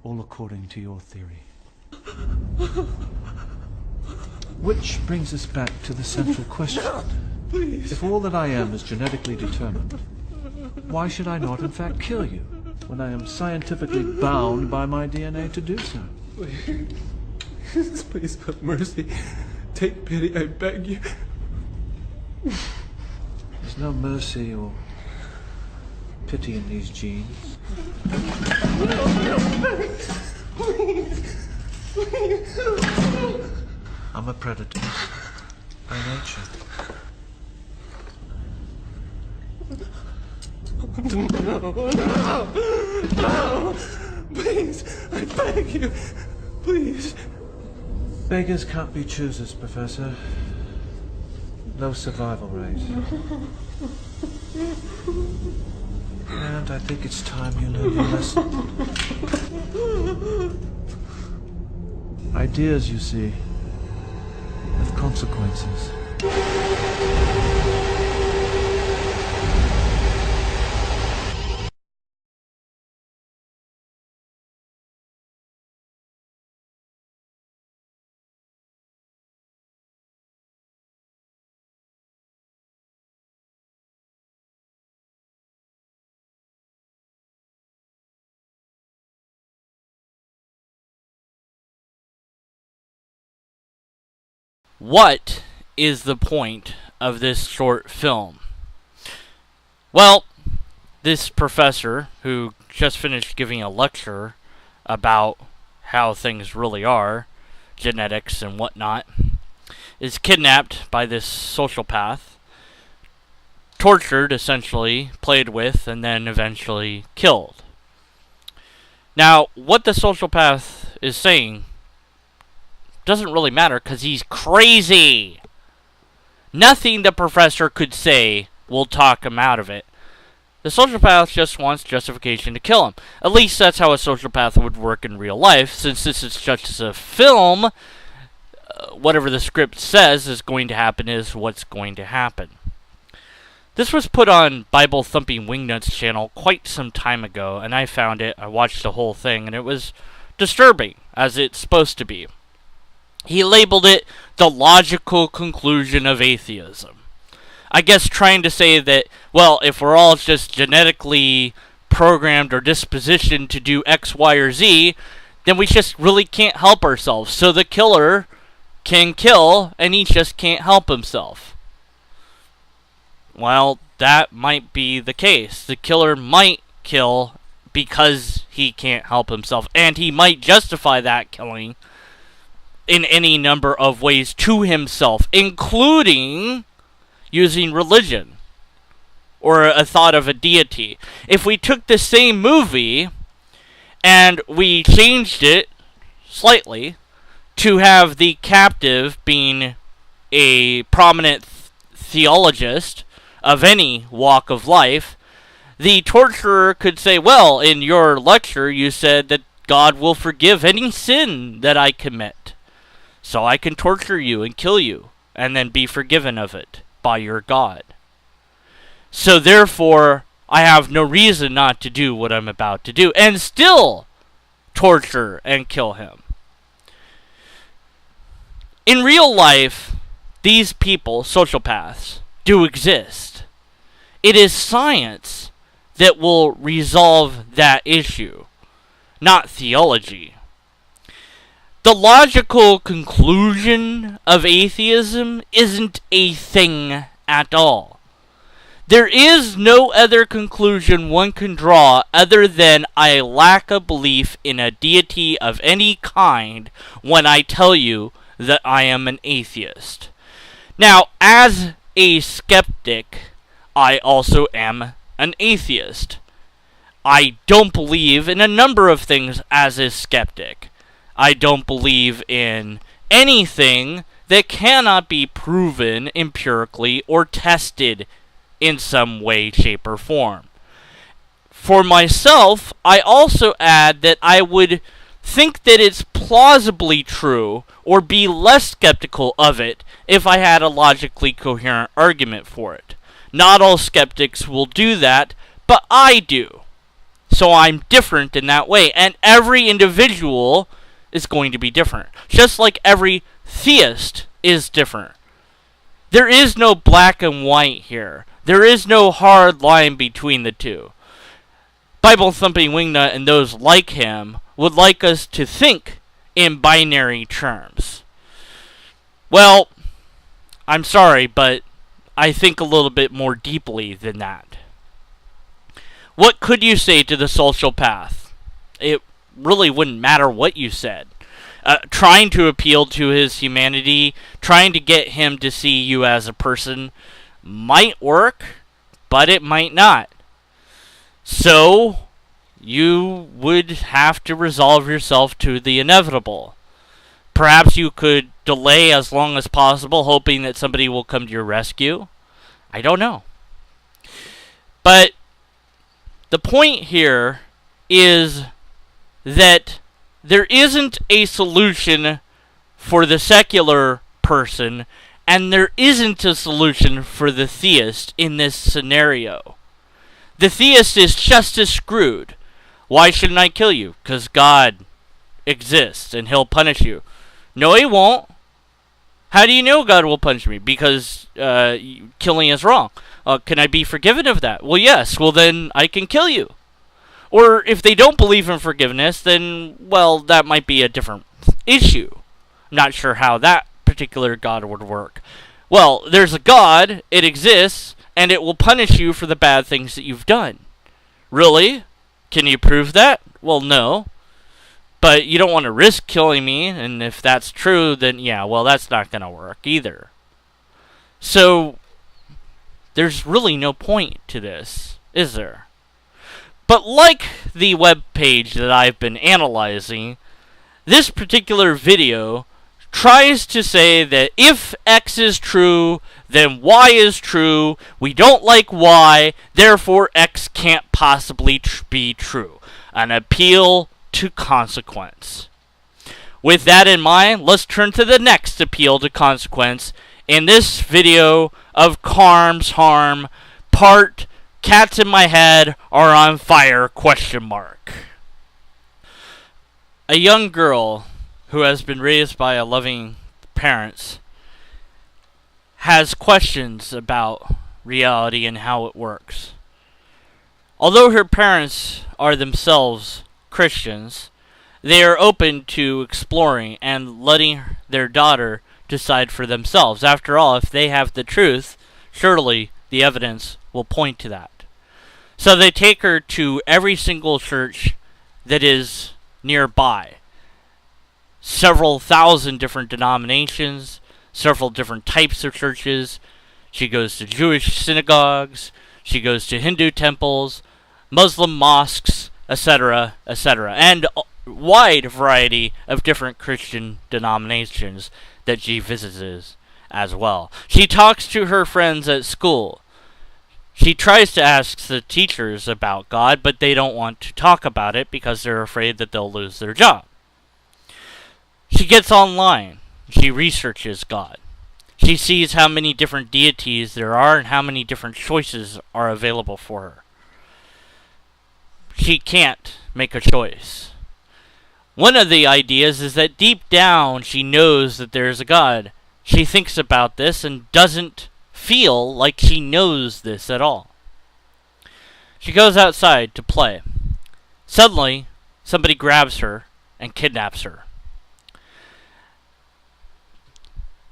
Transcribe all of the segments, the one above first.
all according to your theory. Which brings us back to the central question. Please. If all that I am is genetically determined, why should I not in fact kill you, when I am scientifically bound by my DNA to do so? Please, please have mercy. Take pity, I beg you. There's no mercy or pity in these genes. Please. Please. I'm a predator by nature. No. Please, I beg you. Please. Beggars can't be choosers, Professor. Low survival rate. And I think it's time you learned your lesson. Ideas, you see, have consequences. What is the point of this short film? Well, this professor, who just finished giving a lecture about how things really are, genetics and whatnot, is kidnapped by this sociopath, tortured, essentially, played with, and then eventually killed. Now, what the sociopath is saying doesn't really matter because he's crazy. Nothing the professor could say will talk him out of it. The sociopath just wants justification to kill him. At least that's how a sociopath would work in real life. Since this is just a film, whatever the script says is going to happen is what's going to happen. This was put on biblethumpingwingnut's channel quite some time ago, and I found it. I watched the whole thing, and it was disturbing, as it's supposed to be. He labeled it the logical conclusion of atheism. I guess trying to say that, well, if we're all just genetically programmed or dispositioned to do X, Y, or Z, then we just really can't help ourselves. So the killer can kill, and he just can't help himself. Well, that might be the case. The killer might kill because he can't help himself, and he might justify that killing in any number of ways to himself, including using religion or a thought of a deity. If we took the same movie and we changed it slightly to have the captive being a prominent theologist of any walk of life, the torturer could say, well, in your lecture you said that God will forgive any sin that I commit. So I can torture you and kill you, and then be forgiven of it by your God. So therefore, I have no reason not to do what I'm about to do, and still torture and kill him. In real life, these people, sociopaths, do exist. It is science that will resolve that issue, not theology. The logical conclusion of atheism isn't a thing at all. There is no other conclusion one can draw other than I lack a belief in a deity of any kind when I tell you that I am an atheist. Now, as a skeptic, I also am an atheist. I don't believe in a number of things as a skeptic. I don't believe in anything that cannot be proven empirically or tested in some way, shape, or form. For myself, I also add that I would think that it's plausibly true or be less skeptical of it if I had a logically coherent argument for it. Not all skeptics will do that, but I do. So I'm different in that way. And every individual is going to be different. Just like every theist is different. There is no black and white here. There is no hard line between the two. Bible-thumping wingnut and those like him would like us to think in binary terms. Well, I'm sorry, but I think a little bit more deeply than that. What could you say to the social path? It really wouldn't matter what you said. Trying to appeal to his humanity, trying to get him to see you as a person might work, but it might not. So, you would have to resolve yourself to the inevitable. Perhaps you could delay as long as possible, hoping that somebody will come to your rescue. I don't know. But the point here is that there isn't a solution for the secular person, and there isn't a solution for the theist in this scenario. The theist is just as screwed. Why shouldn't I kill you? Because God exists and he'll punish you. No, he won't. How do you know God will punish me? Because killing is wrong. Can I be forgiven of that? Well, yes. Well, then I can kill you. Or if they don't believe in forgiveness, then, well, that might be a different issue. I'm not sure how that particular God would work. Well, there's a God, it exists, and it will punish you for the bad things that you've done. Really? Can you prove that? Well, no. But you don't want to risk killing me, and if that's true, then yeah, well, that's not going to work either. So, there's really no point to this, is there? But like the web page that I've been analyzing, this particular video tries to say that if X is true, then Y is true. We don't like Y, therefore X can't possibly be true. An appeal to consequence. With that in mind, let's turn to the next appeal to consequence in this video of CARM's HARM, part Cats in My Head Are on Fire, ? A young girl who has been raised by a loving parents has questions about reality and how it works. Although her parents are themselves Christians, they are open to exploring and letting their daughter decide for themselves. After all, if they have the truth, surely the evidence will point to that. So they take her to every single church that is nearby. Several thousand different denominations, several different types of churches. She goes to Jewish synagogues, she goes to Hindu temples, Muslim mosques, etc., etc., and a wide variety of different Christian denominations that she visits as well. She talks to her friends at school. She tries to ask the teachers about God, but they don't want to talk about it because they're afraid that they'll lose their job. She gets online. She researches God. She sees how many different deities there are and how many different choices are available for her. She can't make a choice. One of the ideas is that deep down she knows that there is a God. She thinks about this and doesn't feel like she knows this at all. She goes outside to play. Suddenly, somebody grabs her and kidnaps her.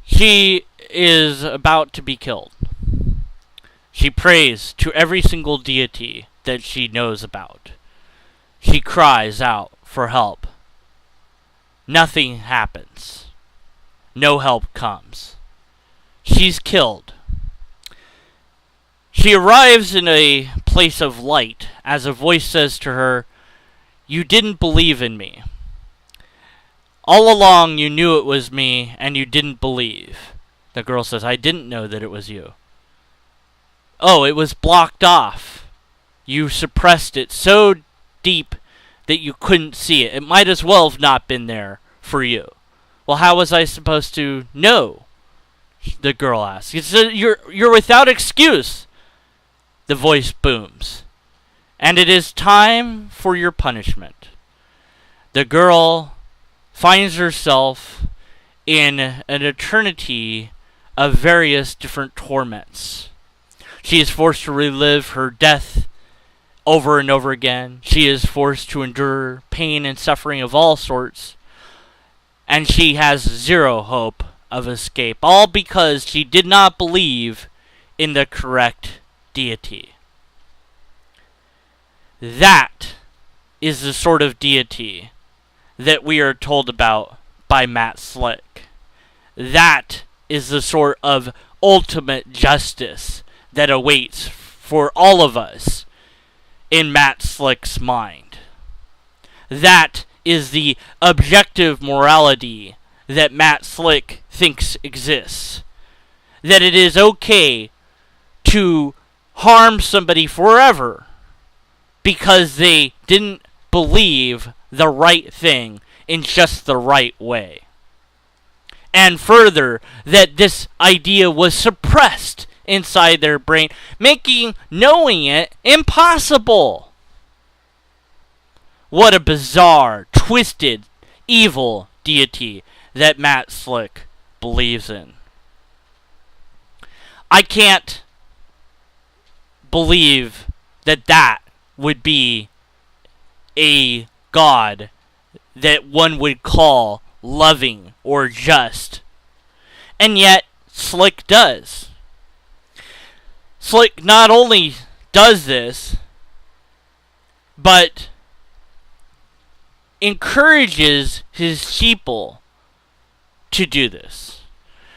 She is about to be killed. She prays to every single deity that she knows about. She cries out for help. Nothing happens. No help comes. She's killed. She arrives in a place of light as a voice says to her, "You didn't believe in me. All along you knew it was me and you didn't believe." The girl says, "I didn't know that it was you." "Oh, it was blocked off. You suppressed it so deep that you couldn't see it. It might as well have not been there for you." "Well, how was I supposed to know?" the girl asks. "You're without excuse." The voice booms. and it is time for your punishment. The girl finds herself in an eternity of various different torments. She is forced to relive her death over and over again. She is forced to endure pain and suffering of all sorts. And she has zero hope of escape. All because she did not believe in the correct deity. That is the sort of deity that we are told about by Matt Slick. That is the sort of ultimate justice that awaits for all of us in Matt Slick's mind. That is the objective morality that Matt Slick thinks exists. That it is okay to harm somebody forever because they didn't believe the right thing in just the right way. And further, that this idea was suppressed inside their brain, making knowing it impossible. What a bizarre, twisted, evil deity that Matt Slick believes in. I can't believe that that would be a God that one would call loving or just. And yet, Slick does. Slick not only does this, but encourages his sheeple to do this.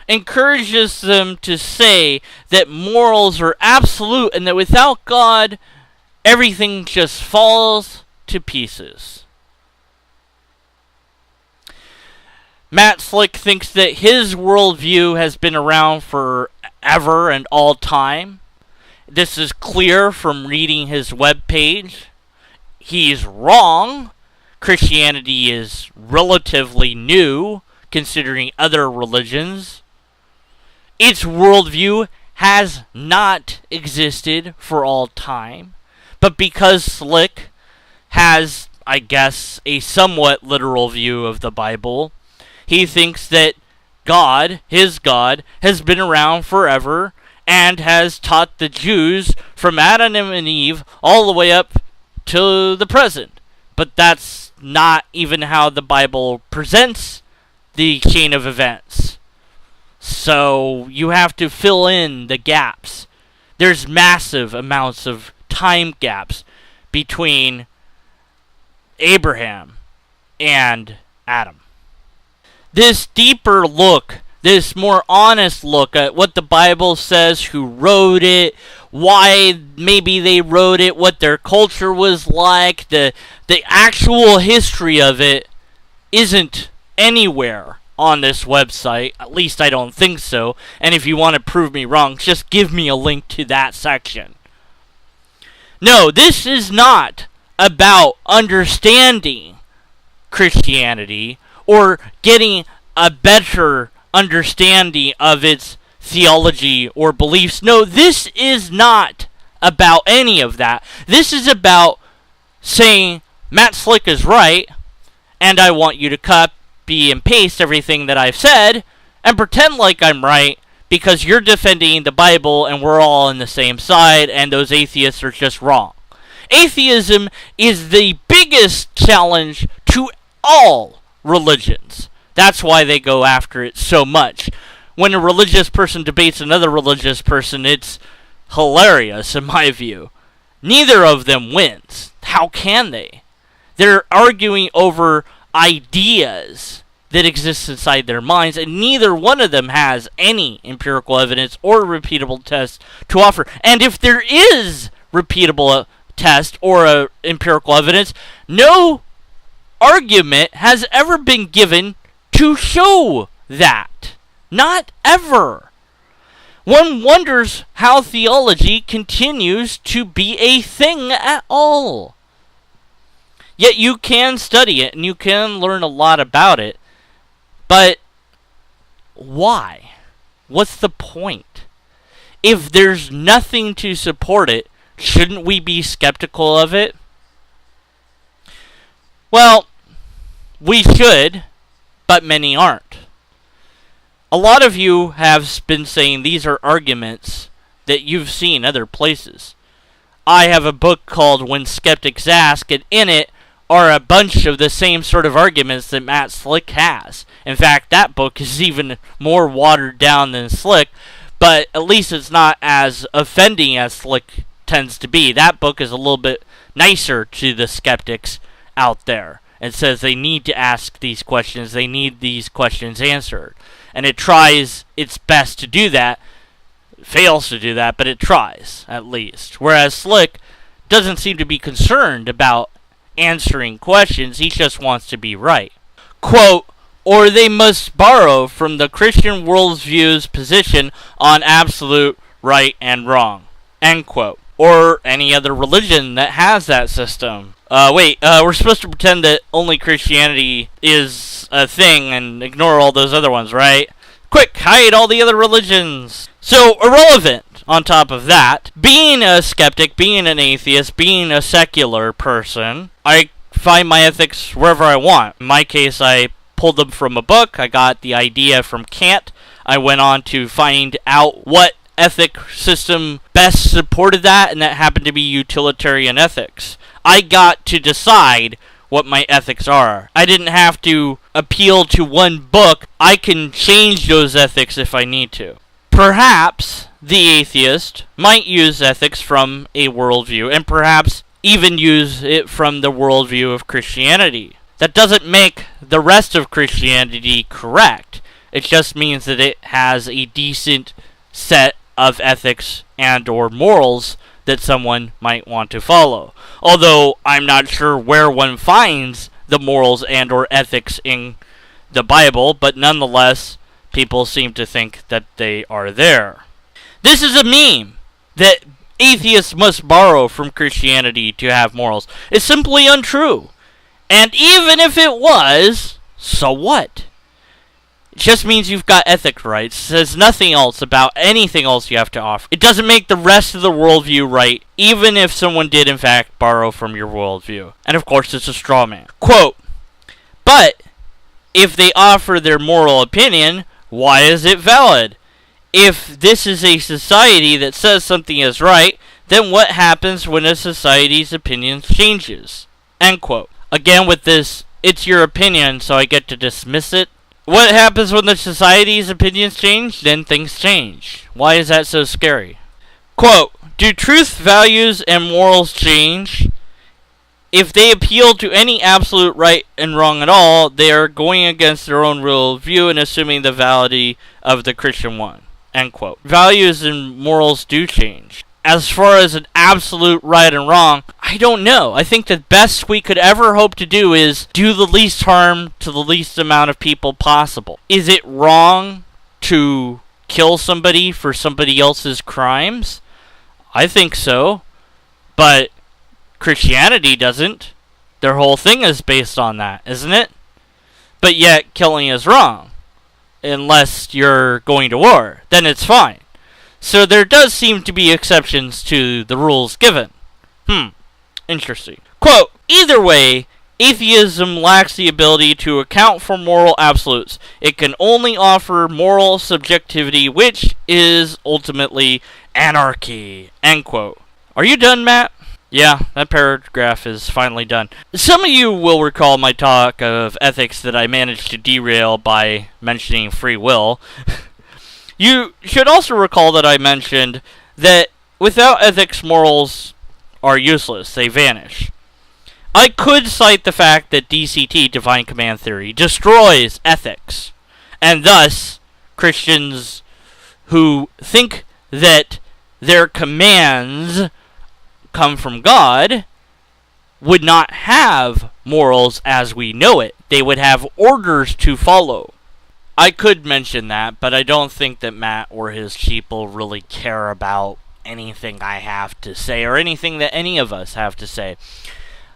Encourages them to say that morals are absolute and that without God, everything just falls to pieces. Matt Slick thinks that his worldview has been around forever and all time. This is clear from reading his webpage. He's wrong. Christianity is relatively new, considering other religions. Its worldview has not existed for all time. But because Slick has, I guess, a somewhat literal view of the Bible, he thinks that God, his God, has been around forever and has taught the Jews from Adam and Eve all the way up to the present. But that's not even how the Bible presents the chain of events. So you have to fill in the gaps. There's massive amounts of time gaps between Abraham and Adam. This deeper look, this more honest look at what the Bible says, who wrote it, why maybe they wrote it, what their culture was like, the actual history of it isn't anywhere on this website. At least I don't think so. And if you want to prove me wrong, just give me a link to that section. No, this is not about understanding Christianity or getting a better understanding of its theology or beliefs. No, this is not about any of that. This is about saying Matt Slick is right, and I want you to copy and paste everything that I've said and pretend like I'm right because you're defending the Bible and we're all on the same side and those atheists are just wrong. Atheism is the biggest challenge to all religions. That's why they go after it so much. When a religious person debates another religious person, it's hilarious in my view. Neither of them wins. How can they? They're arguing over ideas that exist inside their minds, and neither one of them has any empirical evidence or repeatable tests to offer. And if there is repeatable test or empirical evidence, no argument has ever been given to show that. Not ever. One wonders how theology continues to be a thing at all. Yet you can study it and you can learn a lot about it. But why? What's the point? If there's nothing to support it, Shouldn't we be skeptical of it? Well, we should, but many aren't. A lot of you have been saying these are arguments that you've seen other places. I have a book called When Skeptics Ask, and in it are a bunch of the same sort of arguments that Matt Slick has. In fact, that book is even more watered down than Slick, but at least it's not as offending as Slick tends to be. That book is a little bit nicer to the skeptics out there and says they need to ask these questions, they need these questions answered. And it tries its best to do that. It fails to do that, but it tries, at least. Whereas Slick doesn't seem to be concerned about answering questions, he just wants to be right. Quote, or they must borrow from the Christian worldview's position on absolute right and wrong. End quote. Or any other religion that has that system. We're supposed to pretend that only Christianity is a thing and ignore all those other ones, right? Quick, hide all the other religions. So, irrelevant on top of that. Being a skeptic, being an atheist, being a secular person, I find my ethics wherever I want. In my case, I pulled them from a book. I got the idea from Kant. I went on to find out what ethic system best supported that, and that happened to be utilitarian ethics. I got to decide what my ethics are. I didn't have to appeal to one book. I can change those ethics if I need to. Perhaps the atheist might use ethics from a worldview, and perhaps even use it from the worldview of Christianity. That doesn't make the rest of Christianity correct. It just means that it has a decent set of ethics and or morals that someone might want to follow. Although I'm not sure where one finds the morals and or ethics in the Bible, but nonetheless, people seem to think that they are there. This is a meme that atheists must borrow from Christianity to have morals. It's simply untrue. And even if it was, so what? It just means you've got ethics rights. It says nothing else about anything else you have to offer. It doesn't make the rest of the worldview right, even if someone did in fact borrow from your worldview. And of course, it's a straw man. Quote, but if they offer their moral opinion, why is it valid? If this is a society that says something is right, then what happens when a society's opinion changes? End quote. Again with this, it's your opinion, so I get to dismiss it. What happens when the society's opinions change? Then things change. Why is that so scary? Quote, do truth, values, and morals change? If they appeal to any absolute right and wrong at all, they are going against their own real view and assuming the validity of the Christian one. End quote. Values and morals do change. As far as an absolute right and wrong, I don't know. I think the best we could ever hope to do is do the least harm to the least amount of people possible. Is it wrong to kill somebody for somebody else's crimes? I think so. But Christianity doesn't. Their whole thing is based on that, isn't it? But yet, killing is wrong. Unless you're going to war. Then it's fine. So there does seem to be exceptions to the rules given. Interesting. Quote, either way, atheism lacks the ability to account for moral absolutes. It can only offer moral subjectivity, which is ultimately anarchy. End quote. Are you done, Matt? Yeah, that paragraph is finally done. Some of you will recall my talk of ethics that I managed to derail by mentioning free will. You should also recall that I mentioned that without ethics, morals are useless. They vanish. I could cite the fact that DCT, Divine Command Theory, destroys ethics. And thus, Christians who think that their commands come from God would not have morals as we know it. They would have orders to follow. I could mention that, but I don't think that Matt or his sheeple really care about anything I have to say or anything that any of us have to say.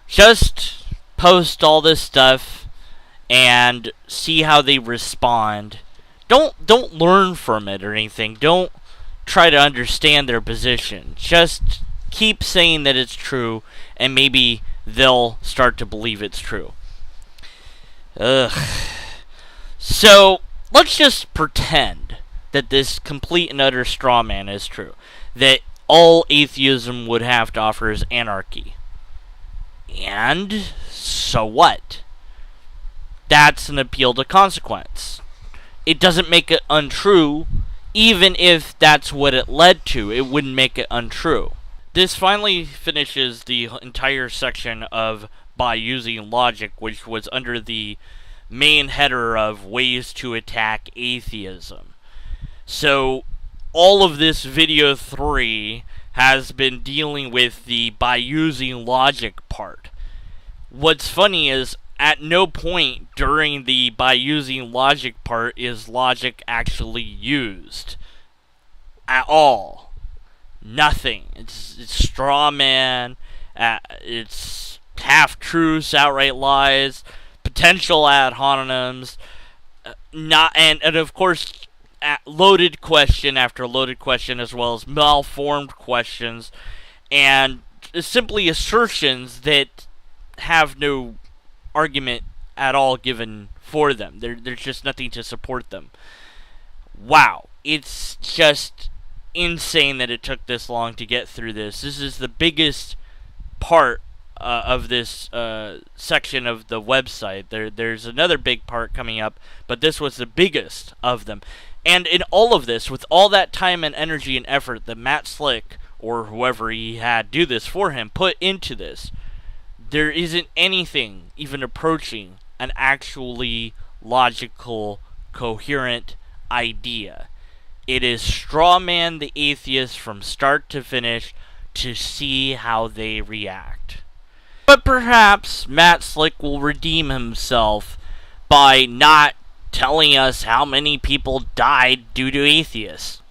Just post all this stuff and see how they respond. Don't learn from it or anything. Don't try to understand their position. Just keep saying that it's true, and maybe they'll start to believe it's true. Ugh. So, let's just pretend that this complete and utter straw man is true. That all atheism would have to offer is anarchy. And so what? That's an appeal to consequence. It doesn't make it untrue, even if that's what it led to. It wouldn't make it untrue. This finally finishes the entire section of by using logic, which was under the main header of ways to attack atheism. So, all of this video 3 has been dealing with the by using logic part. What's funny is, at no point during the by using logic part is logic actually used. At all. Nothing. It's straw man, it's half-truths, outright lies, potential ad hominems, and of course, loaded question after loaded question, as well as malformed questions, and simply assertions that have no argument at all given for them. There's just nothing to support them. Wow. It's just insane that it took this long to get through this. This is the biggest part of this section of the website. There's another big part coming up, but this was the biggest of them. And in all of this, with all that time and energy and effort that Matt Slick, or whoever he had do this for him, put into this, there isn't anything even approaching an actually logical, coherent idea. It is straw man the atheist from start to finish to see how they react. But perhaps Matt Slick will redeem himself by not telling us how many people died due to atheists.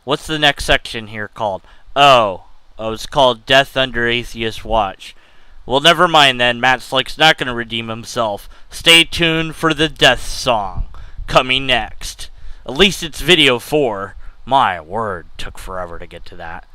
What's the next section here called? Oh, it's called Death Under Atheist Watch. Well, never mind then. Matt Slick's not going to redeem himself. Stay tuned for the death song coming next. At least it's video 4. My word, took forever to get to that.